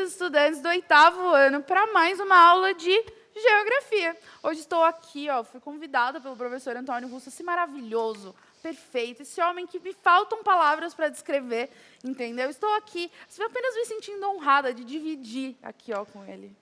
os estudantes do 8º ano para mais uma aula de Geografia. Hoje estou aqui, fui convidada pelo professor Antônio Russo, esse maravilhoso, perfeito, esse homem que me faltam palavras para descrever, entendeu? Estou aqui, apenas me sentindo honrada de dividir aqui com ele.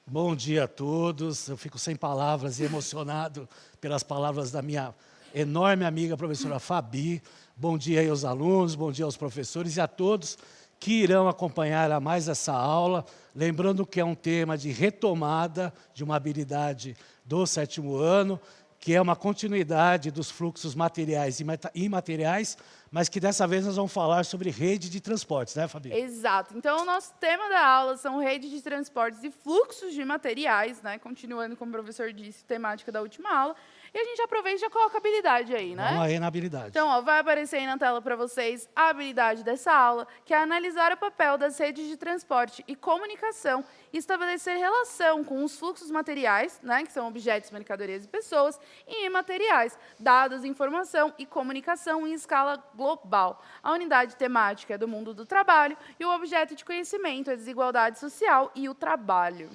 Bom dia a todos, eu fico sem palavras e emocionado pelas palavras da minha enorme amiga, professora Fabi. Bom dia aí aos alunos, bom dia aos professores e a todos que irão acompanhar a mais essa aula, lembrando que é um tema de retomada de uma habilidade do 7º ano, que é uma continuidade dos fluxos materiais e imateriais, mas que dessa vez nós vamos falar sobre rede de transportes, né, Fabi? Exato. Então, o nosso tema da aula são redes de transportes e fluxos de materiais, né? Continuando, como o professor disse, temática da última aula. E a gente aproveita e já coloca a habilidade aí, né? Vamos aí na habilidade. Então, vai aparecer aí na tela para vocês a habilidade dessa aula, que é analisar o papel das redes de transporte e comunicação e estabelecer relação com os fluxos materiais, né, que são objetos, mercadorias e pessoas, e imateriais, dados, informação e comunicação em escala global. A unidade temática é do mundo do trabalho e o objeto de conhecimento é a desigualdade social e o trabalho.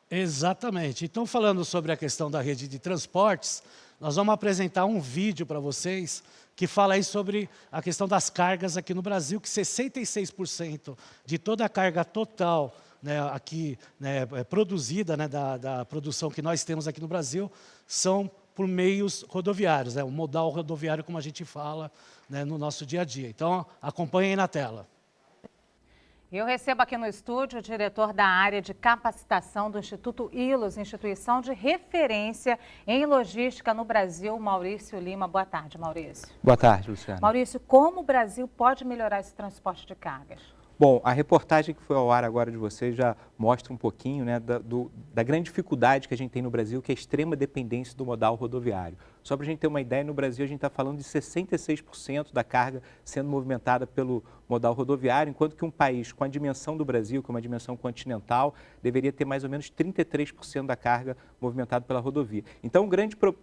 Exatamente. Então, falando sobre a questão da rede de transportes, nós vamos apresentar um vídeo para vocês que fala aí sobre a questão das cargas aqui no Brasil, que 66% de toda a carga total, né, aqui, né, produzida, né, da produção que nós temos aqui no Brasil, são por meios rodoviários, né, o modal rodoviário, como a gente fala, né, no nosso dia a dia. Então, acompanhem na tela. Eu recebo aqui no estúdio o diretor da área de capacitação do Instituto ILOS, instituição de referência em logística no Brasil, Maurício Lima. Boa tarde, Maurício. Boa tarde, Luciana. Maurício, como o Brasil pode melhorar esse transporte de cargas? Bom, a reportagem que foi ao ar agora de vocês já mostra um pouquinho, né, da grande dificuldade que a gente tem no Brasil, que é a extrema dependência do modal rodoviário. Só para a gente ter uma ideia, no Brasil a gente está falando de 66% da carga sendo movimentada pelo modal rodoviário, enquanto que um país com a dimensão do Brasil, com uma dimensão continental, deveria ter mais ou menos 33% da carga movimentada pela rodovia. Então,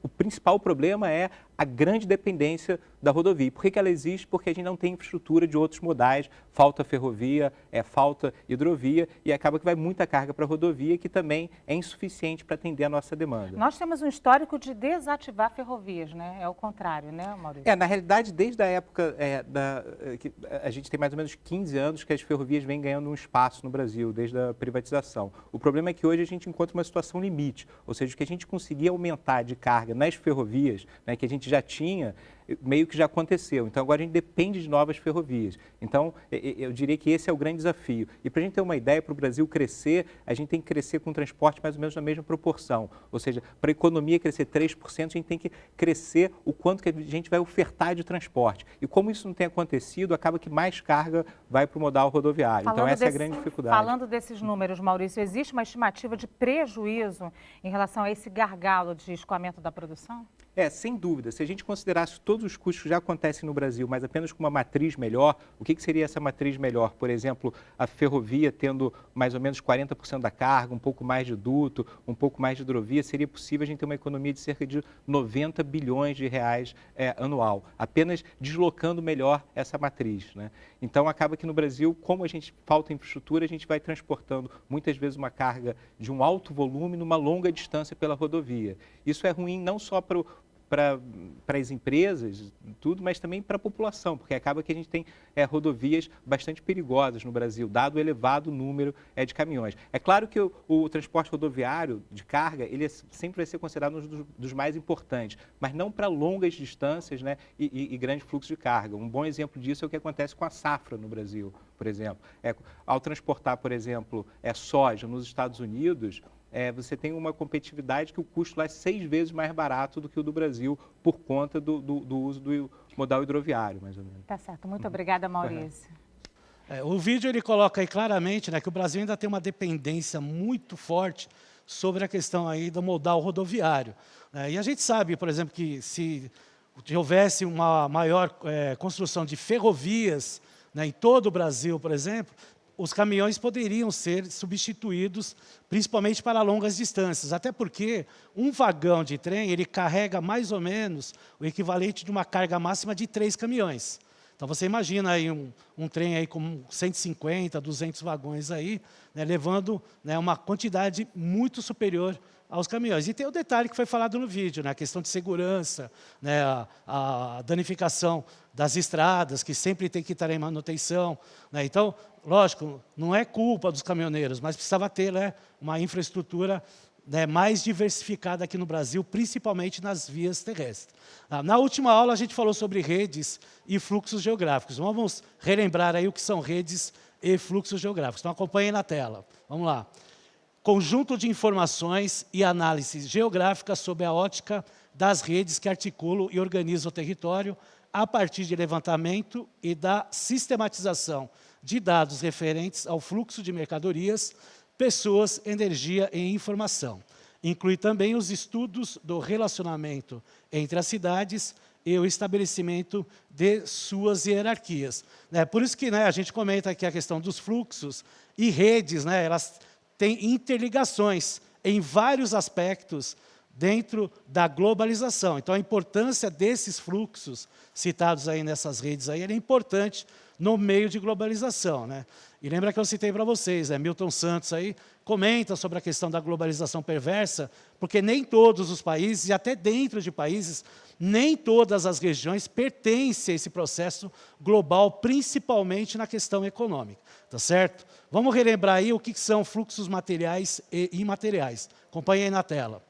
o principal problema é a grande dependência da rodovia. Por que ela existe? Porque a gente não tem infraestrutura de outros modais, falta ferrovia, falta hidrovia, e acaba que vai muita carga para a rodovia, que também é insuficiente para atender a nossa demanda. Nós temos um histórico de desativar ferrovias, né? É o contrário, né, Maurício? Na realidade, desde a época que a gente tem mais ou menos 15 anos que as ferrovias vêm ganhando um espaço no Brasil, desde a privatização. O problema é que hoje a gente encontra uma situação limite, ou seja, o que a gente conseguia aumentar de carga nas ferrovias, né, que a gente já tinha, meio que já aconteceu. Então, agora a gente depende de novas ferrovias. Então, eu diria que esse é o grande desafio. E para a gente ter uma ideia, para o Brasil crescer, a gente tem que crescer com o transporte mais ou menos na mesma proporção. Ou seja, para a economia crescer 3%, a gente tem que crescer o quanto que a gente vai ofertar de transporte. E como isso não tem acontecido, acaba que mais carga vai para o modal rodoviário. Então, essa é a grande dificuldade. Falando desses números, Maurício, existe uma estimativa de prejuízo em relação a esse gargalo de escoamento da produção? Sem dúvida. Se a gente considerasse todos os custos que já acontecem no Brasil, mas apenas com uma matriz melhor, o que seria essa matriz melhor? Por exemplo, a ferrovia tendo mais ou menos 40% da carga, um pouco mais de duto, um pouco mais de hidrovia, seria possível a gente ter uma economia de cerca de 90 bilhões de reais anual, apenas deslocando melhor essa matriz, né? Então, acaba que no Brasil, como a gente falta infraestrutura, a gente vai transportando muitas vezes uma carga de um alto volume numa longa distância pela rodovia. Isso é ruim não só para as empresas, tudo, mas também para a população, porque acaba que a gente tem rodovias bastante perigosas no Brasil, dado o elevado número de caminhões. É claro que o transporte rodoviário de carga, ele sempre vai ser considerado um dos mais importantes, mas não para longas distâncias, né, e grande fluxo de carga. Um bom exemplo disso é o que acontece com a safra no Brasil, por exemplo. Ao transportar, por exemplo, soja nos Estados Unidos, você tem uma competitividade que o custo lá é 6 vezes mais barato do que o do Brasil por conta do uso do modal hidroviário, mais ou menos. Tá certo. Muito obrigada, Maurício. O vídeo ele coloca aí claramente, né, que o Brasil ainda tem uma dependência muito forte sobre a questão aí do modal rodoviário. E a gente sabe, por exemplo, que se houvesse uma maior construção de ferrovias, né, em todo o Brasil, por exemplo, os caminhões poderiam ser substituídos, principalmente para longas distâncias, até porque um vagão de trem ele carrega mais ou menos o equivalente de uma carga máxima de 3 caminhões. Então, você imagina aí um trem aí com 150, 200 vagões aí, né, levando, né, uma quantidade muito superior aos caminhões. E tem o detalhe que foi falado no vídeo, né, a questão de segurança, né, a danificação das estradas, que sempre tem que estar em manutenção, né. Então, lógico, não é culpa dos caminhoneiros, mas precisava ter, né, uma infraestrutura, né, mais diversificada aqui no Brasil, principalmente nas vias terrestres. Na última aula, a gente falou sobre redes e fluxos geográficos. Vamos relembrar aí o que são redes e fluxos geográficos. Então, acompanhem na tela. Vamos lá. Conjunto de informações e análises geográficas sob a ótica das redes que articulam e organizam o território a partir de levantamento e da sistematização de dados referentes ao fluxo de mercadorias, pessoas, energia e informação. Inclui também os estudos do relacionamento entre as cidades e o estabelecimento de suas hierarquias. Por isso que, né, a gente comenta aqui a questão dos fluxos e redes, né, elas têm interligações em vários aspectos dentro da globalização. Então, a importância desses fluxos citados aí nessas redes aí, é importante no meio de globalização, né? E lembra que eu citei para vocês, Milton Santos aí comenta sobre a questão da globalização perversa, porque nem todos os países, e até dentro de países, nem todas as regiões pertencem a esse processo global, principalmente na questão econômica, tá certo? Vamos relembrar aí o que são fluxos materiais e imateriais. Acompanhe aí na tela.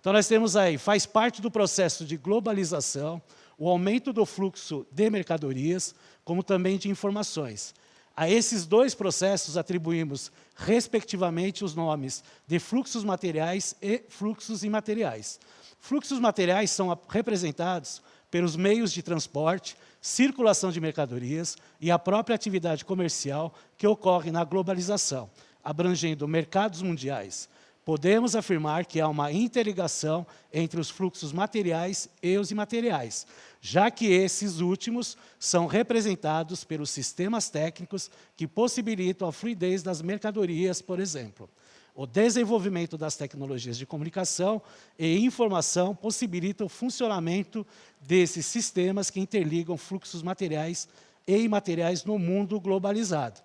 Então, nós temos aí, faz parte do processo de globalização, o aumento do fluxo de mercadorias, como também de informações. A esses dois processos atribuímos, respectivamente, os nomes de fluxos materiais e fluxos imateriais. Fluxos materiais são representados pelos meios de transporte, circulação de mercadorias e a própria atividade comercial que ocorre na globalização, abrangendo mercados mundiais. Podemos afirmar que há uma interligação entre os fluxos materiais e os imateriais, já que esses últimos são representados pelos sistemas técnicos que possibilitam a fluidez das mercadorias, por exemplo. O desenvolvimento das tecnologias de comunicação e informação possibilita o funcionamento desses sistemas que interligam fluxos materiais e imateriais no mundo globalizado.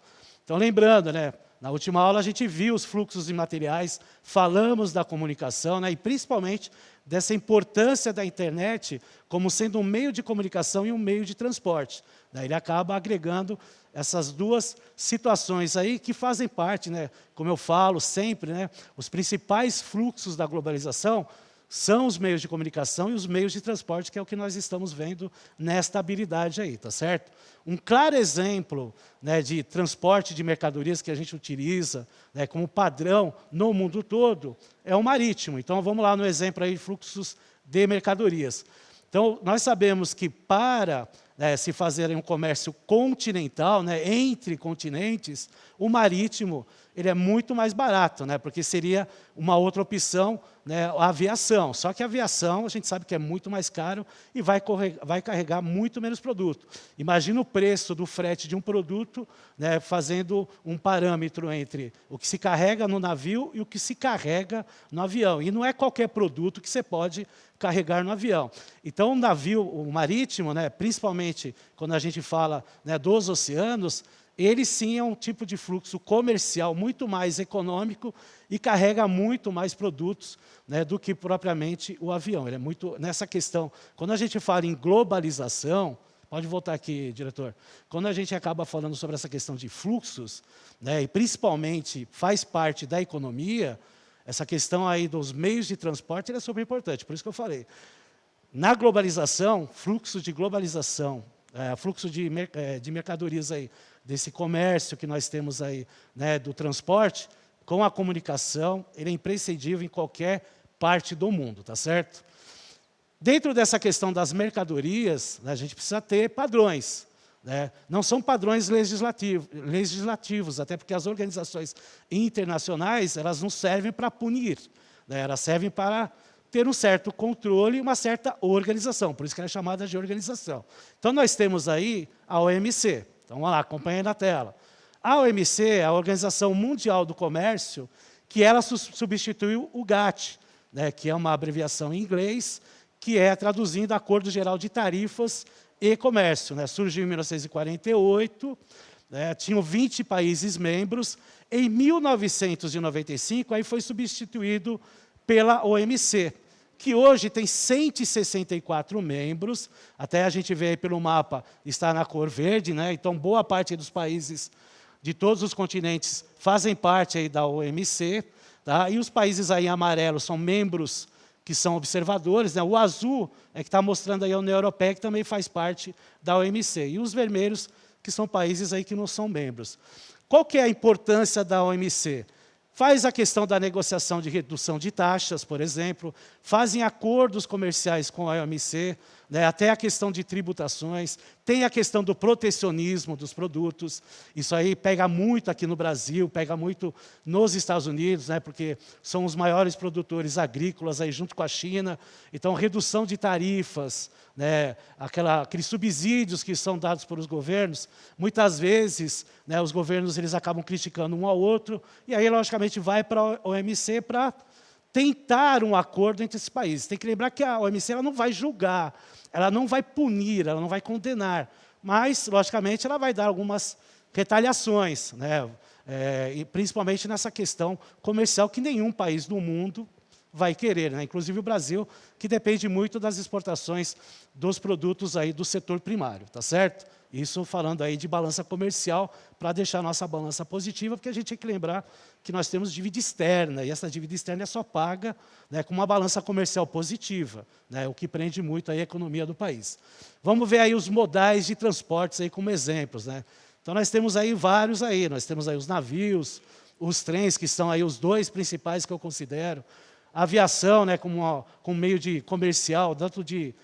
Então, lembrando, né, na última aula a gente viu os fluxos imateriais, falamos da comunicação, né, e principalmente dessa importância da internet como sendo um meio de comunicação e um meio de transporte. Daí ele acaba agregando essas duas situações aí que fazem parte, né, como eu falo sempre, né, os principais fluxos da globalização são os meios de comunicação e os meios de transporte, que é o que nós estamos vendo nesta habilidade aí, tá certo? Um claro exemplo, né, de transporte de mercadorias que a gente utiliza, né, como padrão no mundo todo é o marítimo. Então, vamos lá no exemplo aí de fluxos de mercadorias. Então, nós sabemos que para se fazer um comércio continental, né, entre continentes, o marítimo ele é muito mais barato, né, porque seria uma outra opção, né, a aviação. Só que a aviação, a gente sabe que é muito mais caro e vai carregar muito menos produto. Imagina o preço do frete de um produto, né, fazendo um parâmetro entre o que se carrega no navio e o que se carrega no avião. E não é qualquer produto que você pode carregar no avião. Então, o navio, o marítimo, né, principalmente quando a gente fala, né, dos oceanos, ele sim é um tipo de fluxo comercial muito mais econômico e carrega muito mais produtos, né, do que propriamente o avião. Ele é muito, nessa questão, quando a gente fala em globalização, pode voltar aqui, diretor, quando a gente acaba falando sobre essa questão de fluxos, né, e principalmente faz parte da economia, essa questão aí dos meios de transporte é super importante, por isso que eu falei. Na globalização, fluxo de globalização, fluxo de mercadorias aí, desse comércio que nós temos aí, né, do transporte, com a comunicação, ele é imprescindível em qualquer parte do mundo, tá certo? Dentro dessa questão das mercadorias, né, a gente precisa ter padrões, né? Não são padrões legislativos, até porque as organizações internacionais elas não servem para punir, né? Elas servem para ter um certo controle e uma certa organização, por isso que ela é chamada de organização. Então, nós temos aí a OMC. Então, vamos lá, acompanhe na tela. A OMC é a Organização Mundial do Comércio, que ela substituiu o GATT, né, que é uma abreviação em inglês, que é, traduzindo, Acordo Geral de Tarifas e Comércio, né? Surgiu em 1948, né? Tinham 20 países membros. Em 1995, aí foi substituído pela OMC, que hoje tem 164 membros, até a gente vê aí pelo mapa, está na cor verde, né? Então boa parte dos países de todos os continentes fazem parte aí da OMC, tá? E os países aí em amarelo são membros que são observadores, né? O azul é que está mostrando aí a União Europeia, que também faz parte da OMC, e os vermelhos, que são países aí que não são membros. Qual que é a importância da OMC? Faz a questão da negociação de redução de taxas, por exemplo, fazem acordos comerciais com a OMC, né, até a questão de tributações, tem a questão do protecionismo dos produtos, isso aí pega muito aqui no Brasil, pega muito nos Estados Unidos, né, porque são os maiores produtores agrícolas aí junto com a China, então redução de tarifas, né, aqueles subsídios que são dados pelos governos, muitas vezes, né, os governos eles acabam criticando um ao outro, e aí, logicamente, vai para a OMC para tentar um acordo entre esses países. Tem que lembrar que a OMC ela não vai julgar, ela não vai punir, ela não vai condenar, mas, logicamente, ela vai dar algumas retaliações, né, e principalmente nessa questão comercial que nenhum país do mundo vai querer, né? Inclusive o Brasil, que depende muito das exportações dos produtos aí do setor primário, tá certo? Isso falando aí de balança comercial, para deixar a nossa balança positiva, porque a gente tem que lembrar que nós temos dívida externa, e essa dívida externa é só paga, né, com uma balança comercial positiva, né, o que prende muito aí a economia do país. Vamos ver aí os modais de transportes aí como exemplos, né? Então nós temos aí vários aí, nós temos aí os navios, os trens, que são aí os dois principais que eu considero, a aviação, né, como meio de comercial, tanto de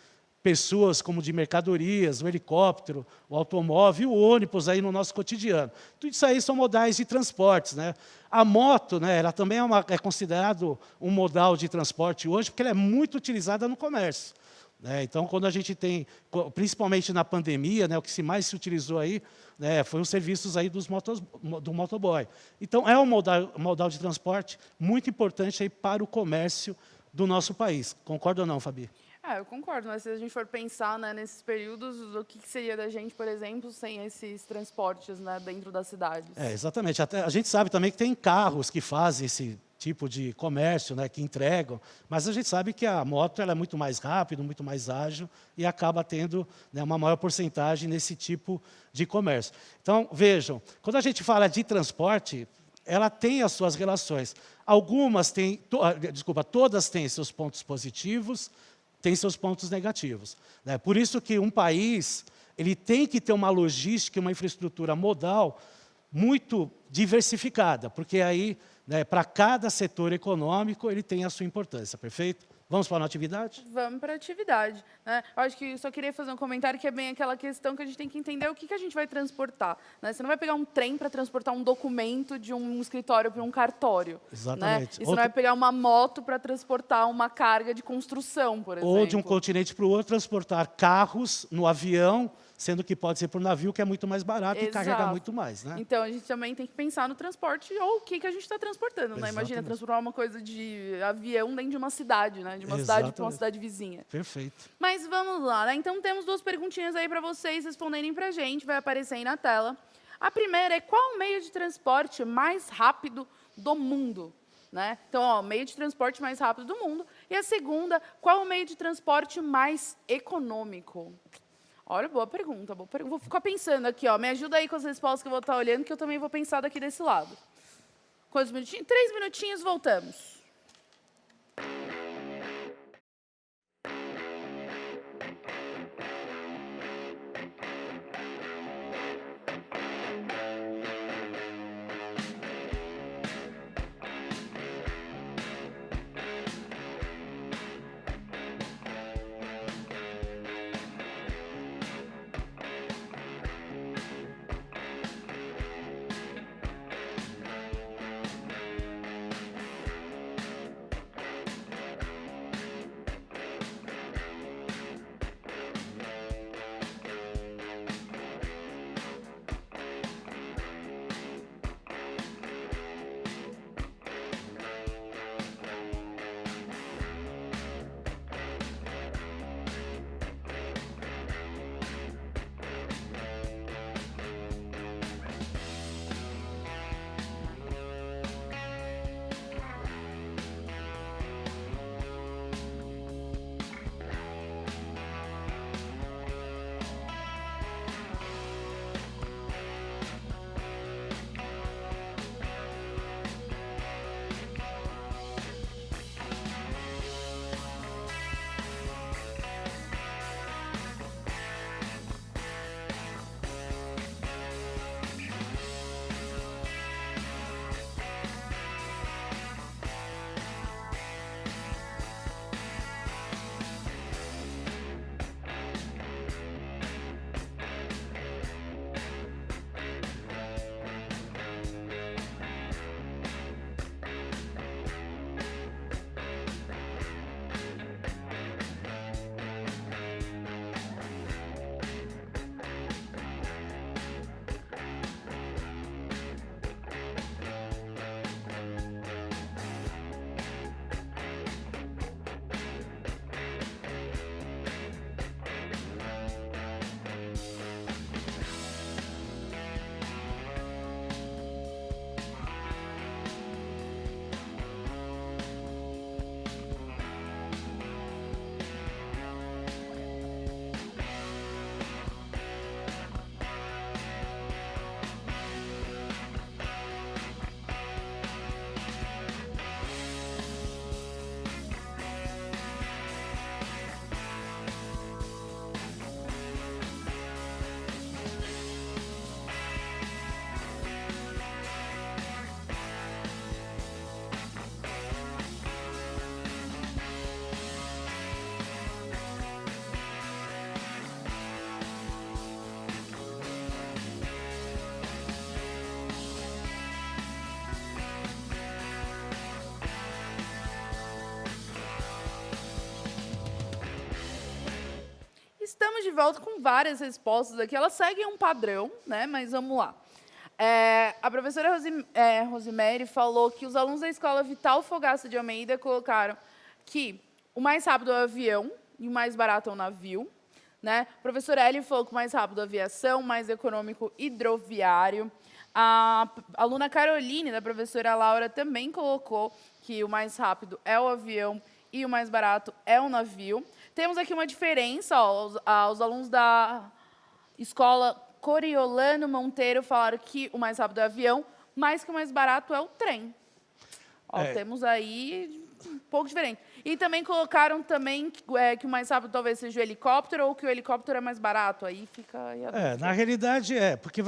pessoas como de mercadorias, o helicóptero, o automóvel e o ônibus aí no nosso cotidiano. Tudo isso aí são modais de transportes, né? A moto, né, ela também é considerado um modal de transporte hoje, porque ela é muito utilizada no comércio, né? Então, quando a gente tem, principalmente na pandemia, né, o que mais se utilizou aí, né, foi os serviços aí do motoboy. Então, é um modal de transporte muito importante aí para o comércio do nosso país. Concorda ou não, Fabi? Eu concordo, mas se a gente for pensar, né, nesses períodos, o que seria da gente, por exemplo, sem esses transportes, né, dentro das cidades? Exatamente. Até, a gente sabe também que tem carros que fazem esse tipo de comércio, né, que entregam, mas a gente sabe que a moto ela é muito mais rápida, muito mais ágil e acaba tendo, né, uma maior porcentagem nesse tipo de comércio. Então, vejam, quando a gente fala de transporte, ela tem as suas relações. Algumas têm, todas têm seus pontos positivos, têm seus pontos negativos, né? Por isso que um país ele tem que ter uma logística, uma infraestrutura modal muito diversificada, porque aí, né, para cada setor econômico, ele tem a sua importância, perfeito? Vamos para a atividade? Vamos para a atividade, né? Eu acho que eu só queria fazer um comentário que é bem aquela questão que a gente tem que entender o que a gente vai transportar, né? Você não vai pegar um trem para transportar um documento de um escritório para um cartório. Exatamente. Né? E você não vai pegar uma moto para transportar uma carga de construção, por exemplo. Ou de um continente para o outro, transportar carros no avião, sendo que pode ser por navio, que é muito mais barato. Exato. E carrega muito mais, né? Então, a gente também tem que pensar no transporte ou o que a gente está transportando, né? Imagina transportar uma coisa de avião dentro de uma cidade, né? De uma cidade para uma cidade vizinha. Perfeito. Mas vamos lá, né? Então, temos duas perguntinhas aí para vocês responderem para a gente, vai aparecer aí na tela. A primeira é: qual o meio de transporte mais rápido do mundo? Né? Então, ó, meio de transporte mais rápido do mundo. E a segunda: qual o meio de transporte mais econômico? Olha, boa pergunta, boa pergunta. Vou ficar pensando aqui, ó. Me ajuda aí com as respostas que eu vou estar olhando, que eu também vou pensar daqui desse lado. Quantos minutinhos? 3 minutinhos, voltamos. estamos de volta com várias respostas aqui. Elas seguem um padrão, né? Mas vamos lá. A professora Rosemary falou que os alunos da Escola Vital Fogaça de Almeida colocaram que o mais rápido é o avião e o mais barato é o navio. Né? A professora Ellie falou que o mais rápido é a aviação, o mais econômico hidroviário. A aluna Caroline, da professora Laura, também colocou que o mais rápido é o avião e o mais barato é o navio. Temos aqui uma diferença, ó, os alunos da escola Coriolano Monteiro falaram que o mais rápido é o avião, mas que o mais barato é o trem. Ó, temos aí um pouco diferente. E também colocaram também que o mais rápido talvez seja o helicóptero ou que o helicóptero é mais barato. Aí fica... Na realidade, porque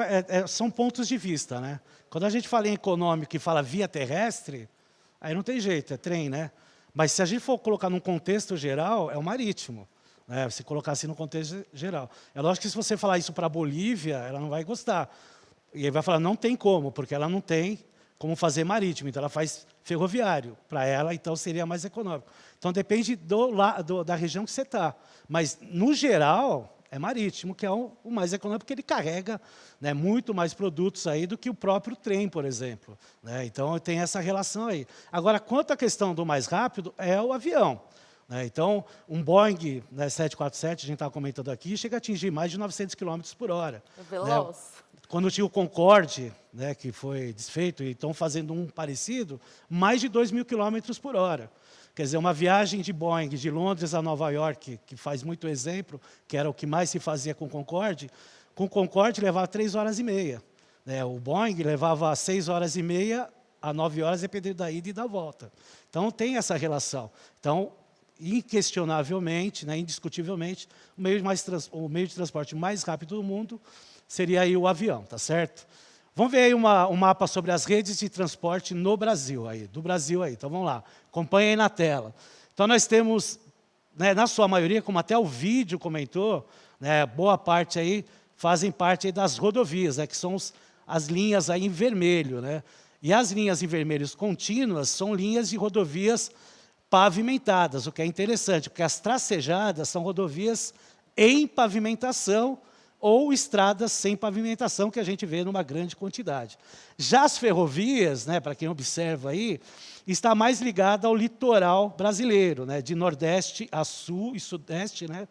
são pontos de vista, né? Quando a gente fala em econômico e fala via terrestre, aí não tem jeito, é trem, né? Mas se a gente for colocar num contexto geral, é o marítimo. Né? Se colocar assim no contexto geral. É lógico que se você falar isso para a Bolívia, ela não vai gostar. E aí vai falar, não tem como, porque ela não tem como fazer marítimo. Então, ela faz ferroviário. Para ela, então, seria mais econômico. Então, depende da região que você está. Mas, no geral, é marítimo, que é o mais econômico, porque ele carrega, né, muito mais produtos aí do que o próprio trem, por exemplo. Né? Então, tem essa relação aí. Agora, quanto à questão do mais rápido, é o avião. Né? Então, um Boeing, né, 747, a gente estava comentando aqui, chega a atingir mais de 900 km por hora. É veloz. Né? Quando tinha o Concorde, né, que foi desfeito, e estão fazendo um parecido, mais de 2.000 km por hora. Quer dizer, uma viagem de Boeing de Londres a Nova York, que faz muito exemplo, que era o que mais se fazia com o Concorde levava 3 horas e meia. Né? O Boeing levava 6 horas e meia a 9 horas, dependendo da ida e da volta. Então, tem essa relação. Então, inquestionavelmente, né, indiscutivelmente, o meio de transporte mais rápido do mundo seria aí o avião, tá certo? Vamos ver aí um mapa sobre as redes de transporte no Brasil, do Brasil aí. Então, vamos lá. Acompanhe aí na tela. Então, nós temos, né, na sua maioria, como até o vídeo comentou, né, boa parte aí fazem parte aí das rodovias, né, que são as linhas aí em vermelho. Né? E as linhas em vermelho contínuas são linhas de rodovias pavimentadas, o que é interessante, porque as tracejadas são rodovias em pavimentação, ou estradas sem pavimentação, que a gente vê numa grande quantidade. Já as ferrovias, né, para quem observa aí, está mais ligada ao litoral brasileiro, né, de nordeste a sul e sudeste, né,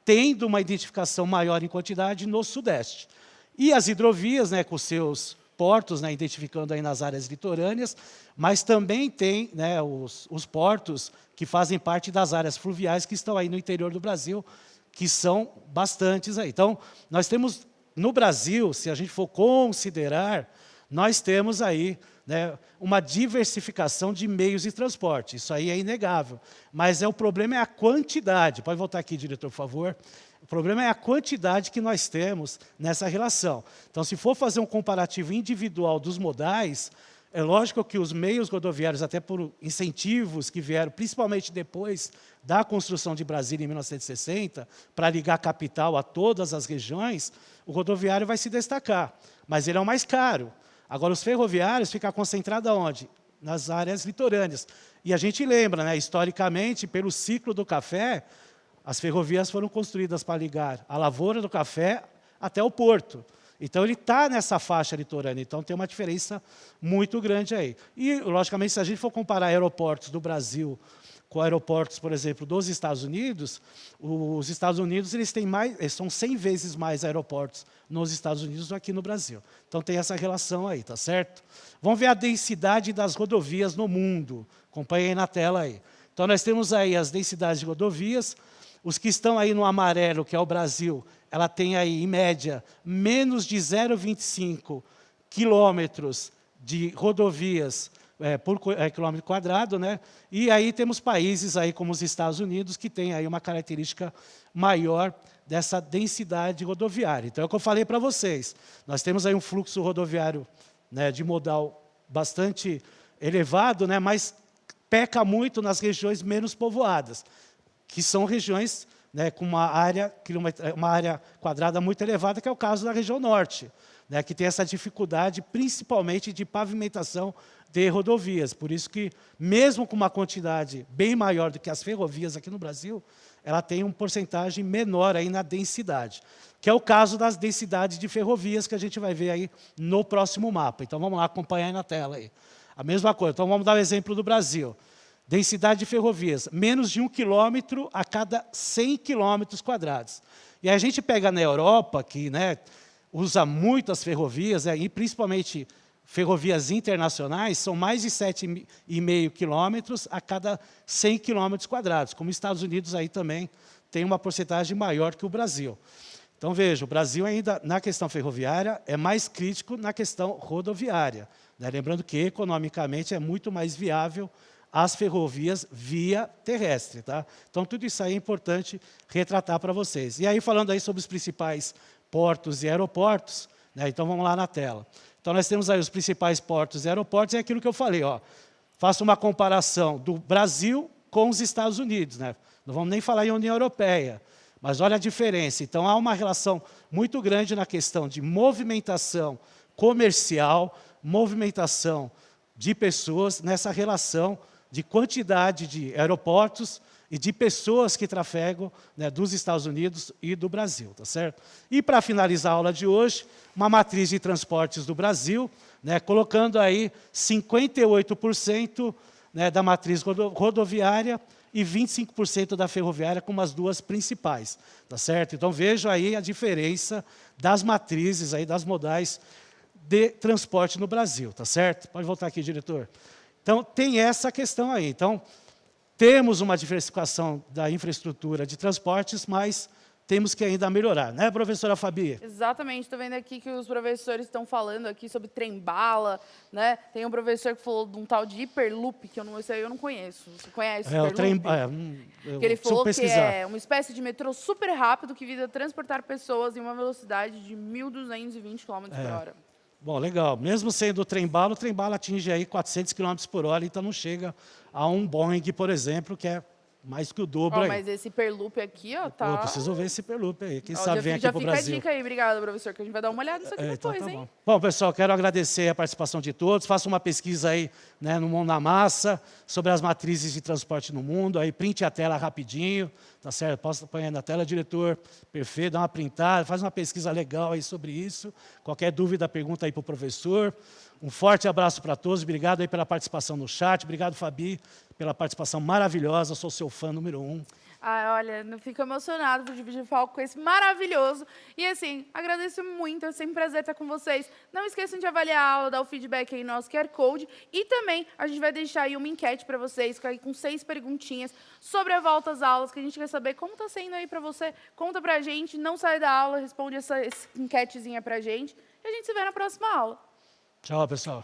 tendo uma identificação maior em quantidade no sudeste. E as hidrovias, né, com seus portos, né, identificando aí nas áreas litorâneas, mas também tem, né, os portos que fazem parte das áreas fluviais que estão aí no interior do Brasil, que são bastantes aí. Então, nós temos, no Brasil, se a gente for considerar, nós temos aí, né, uma diversificação de meios de transporte. Isso aí é inegável. Mas o problema é a quantidade. Pode voltar aqui, diretor, por favor. O problema é a quantidade que nós temos nessa relação. Então, se for fazer um comparativo individual dos modais, é lógico que os meios rodoviários, até por incentivos que vieram, principalmente depois da construção de Brasília em 1960, para ligar a capital a todas as regiões, o rodoviário vai se destacar. Mas ele é o mais caro. Agora, os ferroviários ficam concentrados aonde? Nas áreas litorâneas. E a gente lembra, né, historicamente, pelo ciclo do café, as ferrovias foram construídas para ligar a lavoura do café até o porto. Então, ele está nessa faixa litorânea. Então, tem uma diferença muito grande aí. E, logicamente, se a gente for comparar aeroportos do Brasil com aeroportos, por exemplo, dos Estados Unidos, os Estados Unidos eles são 100 vezes mais aeroportos nos Estados Unidos do que aqui no Brasil. Então, tem essa relação aí, tá certo? Vamos ver a densidade das rodovias no mundo. Acompanhem na tela aí. Então, nós temos aí as densidades de rodovias. Os que estão aí no amarelo, que é o Brasil, ela tem aí, em média, menos de 0,25 quilômetros de rodovias por quilômetro quadrado, né? E aí temos países aí como os Estados Unidos que têm aí uma característica maior dessa densidade rodoviária. Então, é o que eu falei para vocês. Nós temos aí um fluxo rodoviário, né, de modal bastante elevado, né, mas peca muito nas regiões menos povoadas, que são regiões, né, com uma área quadrada muito elevada, que é o caso da região norte, né, que tem essa dificuldade, principalmente de pavimentação de rodovias. Por isso que, mesmo com uma quantidade bem maior do que as ferrovias aqui no Brasil, ela tem uma porcentagem menor aí na densidade, que é o caso das densidades de ferrovias que a gente vai ver aí no próximo mapa. Então, vamos lá acompanhar aí na tela. Aí. A mesma coisa. Então, vamos dar o exemplo do Brasil. Densidade de ferrovias, menos de 1 quilômetro a cada 100 quilômetros quadrados. E a gente pega na Europa, que né, usa muitas ferrovias, e principalmente ferrovias internacionais, são mais de 7,5 quilômetros a cada 100 quilômetros quadrados, como os Estados Unidos aí também tem uma porcentagem maior que o Brasil. Então, veja, o Brasil ainda, na questão ferroviária, é mais crítico na questão rodoviária. Né? Lembrando que, economicamente, é muito mais viável as ferrovias via terrestre. Tá? Então, tudo isso aí é importante retratar para vocês. E aí, falando aí sobre os principais portos e aeroportos, né? Então, vamos lá na tela. Então, nós temos aí os principais portos e aeroportos, é aquilo que eu falei. Ó. Faço uma comparação do Brasil com os Estados Unidos. Né? Não vamos nem falar em União Europeia, mas olha a diferença. Então, há uma relação muito grande na questão de movimentação comercial, movimentação de pessoas, nessa relação de quantidade de aeroportos e de pessoas que trafegam né, dos Estados Unidos e do Brasil, tá certo? E para finalizar a aula de hoje, uma matriz de transportes do Brasil, né, colocando aí 58% né, da matriz rodoviária e 25% da ferroviária como as duas principais, tá certo? Então vejo aí a diferença das matrizes aí das modais de transporte no Brasil, tá certo? Pode voltar aqui, diretor. Então tem essa questão aí. Então temos uma diversificação da infraestrutura de transportes, mas temos que ainda melhorar, né, professora Fabi? Exatamente, estou vendo aqui que os professores estão falando aqui sobre trem-bala, né? Tem um professor que falou de um tal de Hyperloop, que eu não conheço. Você conhece o O trem, que ele falou que pesquisar. é uma espécie de metrô super rápido que visa transportar pessoas em uma velocidade de 1.220 km por hora. Bom, legal. Mesmo sendo o trem-bala atinge aí 400 km por hora, então não chega a um Boeing, por exemplo, que é mais que o dobro aí. Mas esse Hyperloop aqui, ó, tá... Eu preciso ver esse Hyperloop aí. Quem Ó, sabe vem aqui já pro fica Brasil. a dica aí, obrigada, professor, que a gente vai dar uma olhada nisso aqui Então depois, tá hein? bom. Bom, pessoal, quero agradecer a participação de todos. Faça uma pesquisa aí né, no Mão na Massa sobre as matrizes de transporte no mundo. Aí printe a tela rapidinho, tá certo? Posso pôr aí na tela, diretor. Perfeito, dá uma printada, faz uma pesquisa legal aí sobre isso. Qualquer dúvida, pergunta aí para o professor. Um forte abraço para todos. Obrigado aí pela participação no chat. Obrigado, Fabi, pela participação maravilhosa. Sou seu fã número 1. Ah, olha, não fico emocionado por dividir palco com esse maravilhoso. E assim, agradeço muito, é sempre um prazer estar com vocês. Não esqueçam de avaliar a aula, dar o feedback aí no nosso QR Code. E também a gente vai deixar aí uma enquete para vocês, com 6 perguntinhas sobre a volta às aulas, que a gente quer saber como está sendo aí para você. Conta pra gente, não sai da aula, responde essa enquetezinha pra gente. E a gente se vê na próxima aula. Tchau, pessoal.